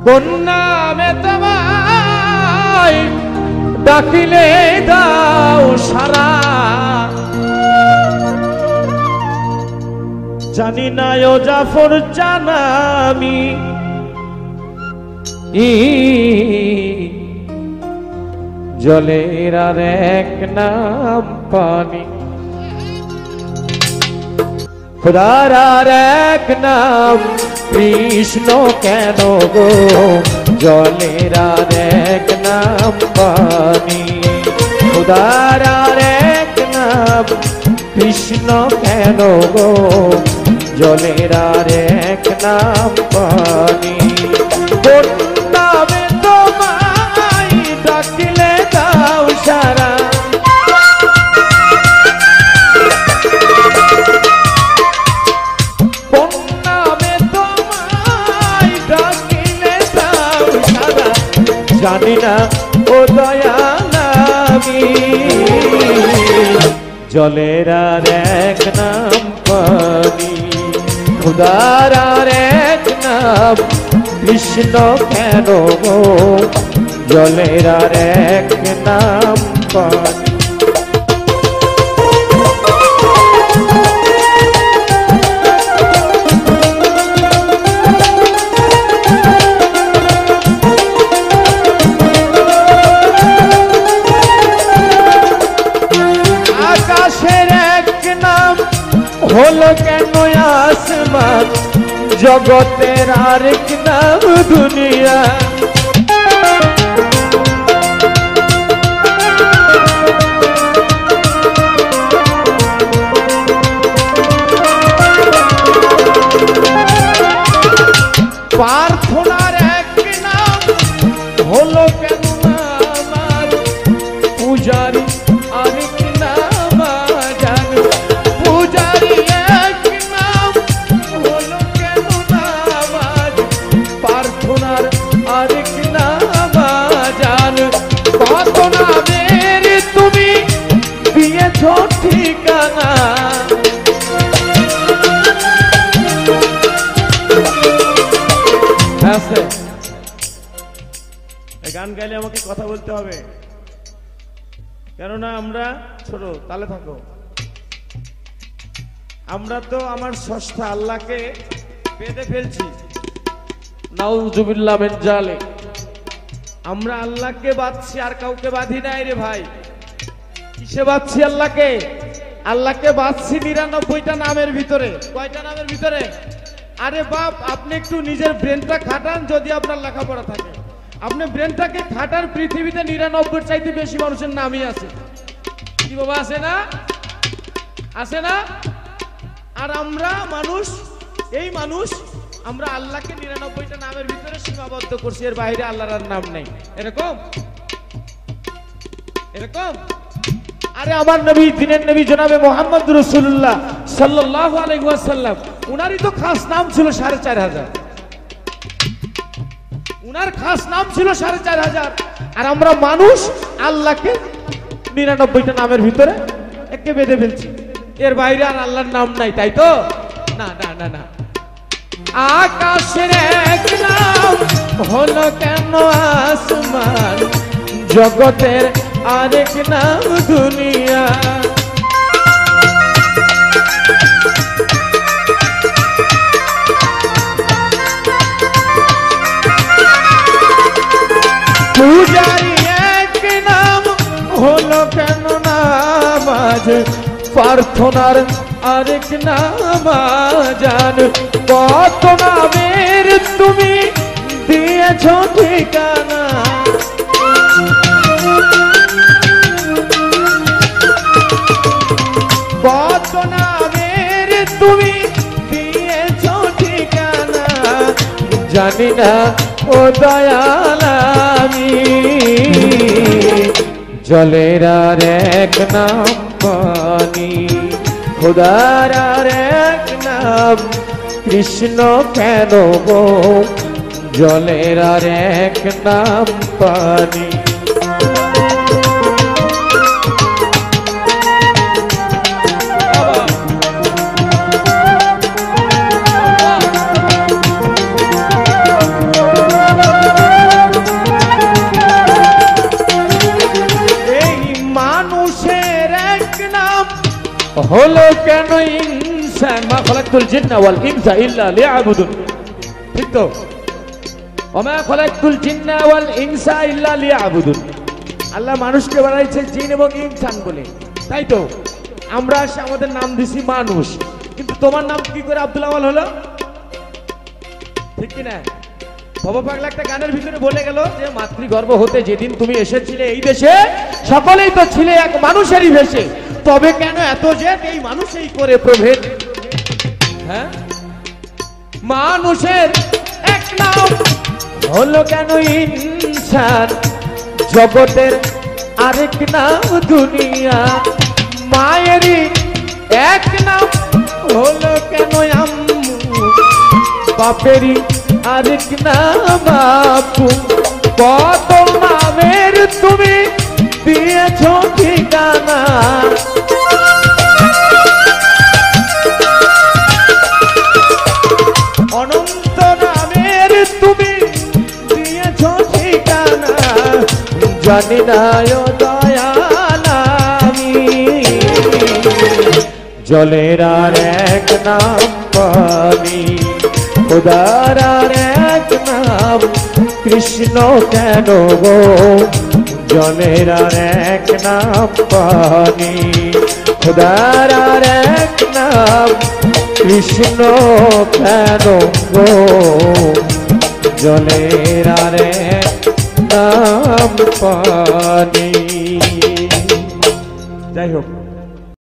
কোন নামে তোমায় ডাকিলে দাও সারা, জানি না ও জাফর জানামি জলের আর এক নাম পানি, খোদার আর এক নাম কৃষ্ণ কেন গো, জলের আর এক নাম পানি, খোদার আর এক নাম কৃষ্ণ কেন গো, জলের আর এক নাম পানি। কোন নামে তোমায় ডাকিলে দাও সারা, কোন নামে তোমায় ডাকিলে দাও সারা, জানি না ও দয়াল আমি জলের আর এক নাম পানি, খোদার আর এক নাম কৃষ্ণ কেন গো, জলের আর এক নাম পানি। হলো কেন আসমান, জগতের আরেক নাম দুনিয়া, প্রার্থনার এক নাম হলো কেন আমার, পূজারি আরেক নাম জান, পূজারি এক নাম হলো কেন আমার, প্রার্থনার আরেক নাম জান, কত নামের তুমি দিয়েছ ঠিকানা, আছে এই গান গাইলে আমাকে কথা বলতে হবে, কেননা আমরা ছোট তালে থাকো, আমরা তো আমার স্রষ্টা আল্লাহকে বেঁধে ফেলছি, নাউজুবিল্লাহ মিন জালিক, আমরা আল্লাহকে বাঁধছি আর কাউকে বাঁধি নাই রে ভাই। কিসে বাঁধছি আল্লাহকে? আল্লাহকে বাঁধছি ৯৯টা নামের ভিতরে। কয়টা নামের ভিতরে? আরে বাপ, আপনি একটু নিজের ব্রেনটা খাটান, যদি আপনার লেখাপড়া থাকে আপনি ব্রেনটাকে খাটান। পৃথিবীতে ৯৯ চাইতে বেশি মানুষের নামই আছে, কি বাবা আছে না? আছে না? আর আমরা মানুষ, এই মানুষ আমরা আল্লাহকে ৯৯টা নামের ভিতরে সীমাবদ্ধ করছি, এর বাইরে আল্লাহর নাম নেই। এরকম এরকম আরে আমার নবী, দিনের নবী জনাবে মুহাম্মদ রাসূলুল্লাহ সাল্লাল্লাহু আলাইহি ওয়াসাল্লাম, উনারই তো খাস নাম ছিল ৪৫০০। উনার খাস নাম ছিল ৪৫০০। আর আমরা মানুষ আল্লাহকে ৯৯টা নামের ভিতরে একে বেঁধে ফেলছি, এর বাইরে আর আল্লাহর নাম নাই, তাই তো? না না না না। আকাশের এক নাম হলো কেন আসমান, জগতের আরেক নাম দুনিয়া, পূজারি এক নাম হলো কেন নামাজ, প্রার্থনার আরেক নাম জান, কত নামের তুমি দিয়েছ ঠিকানা, কত নামের তুমি দিয়েছ ঠিকানা, জানি না ও দয়াল আমি জলের আর এক নাম পানি, খোদার আর এক নাম কৃষ্ণ কেন গো, জলের আর এক নাম পানি। হলো কেন ইনসান মা খালাকতুল জিন্না ওয়াল ইনসা ইল্লা লিয়াবুদুন ঠিক তো ওমা খালাকতুল জিন্না ওয়াল ইনসা ইল্লা লিয়াবুদুন আল্লাহ মানুষকে বানাইছে জিন এবং ইনসান বলে তাই তো আমরা আমাদের নাম দিছি মানুষ কিন্তু তোমার নাম কি করে আব্দুল আওয়াল হলো ঠিক কি না বাবা পাগলা একটা গানের ভিতরে বলে গেল যে মাতৃগর্ভ হতে যেদিন তুমি এসেছিলে এই দেশে সকলেই তো ছিলে এক মানুষেরই ভেষে তবে কেন এত জেদ এই মানুষই করে প্রভেদ হ্যাঁ মানুষের এক নাম হলো কেন ইনসান জগতের আরেক নাম দুনিয়া মায়েরই এক নাম হলো কেন আম্মু বাপেরই আরেক নাম বাপু কত নামের তুমি দিয়েছ ঠিকানা অনন্ত নামের তুমি দিয়েছ ঠিকানা জানি না দয়াল আমি জলের আর এক নাম পানি খোদার আর এক নাম কৃষ্ণ কেন গো জলের আর এক নাম পানি খোদার আর এক নাম কৃষ্ণ কেন গো জলের আর এক নাম পানি যাই হোক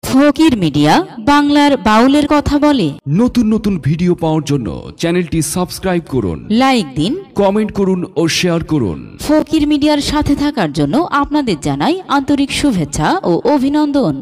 ফকির মিডিয়া বাংলার বাউলের কথা বলে নতুন নতুন ভিডিও পাওয়ার জন্য চ্যানেলটি সাবস্ক্রাইব করুন লাইক দিন কমেন্ট করুন ও শেয়ার করুন ফকির মিডিয়ার সাথে থাকার জন্য আপনাদের জানাই আন্তরিক শুভেচ্ছা ও অভিনন্দন।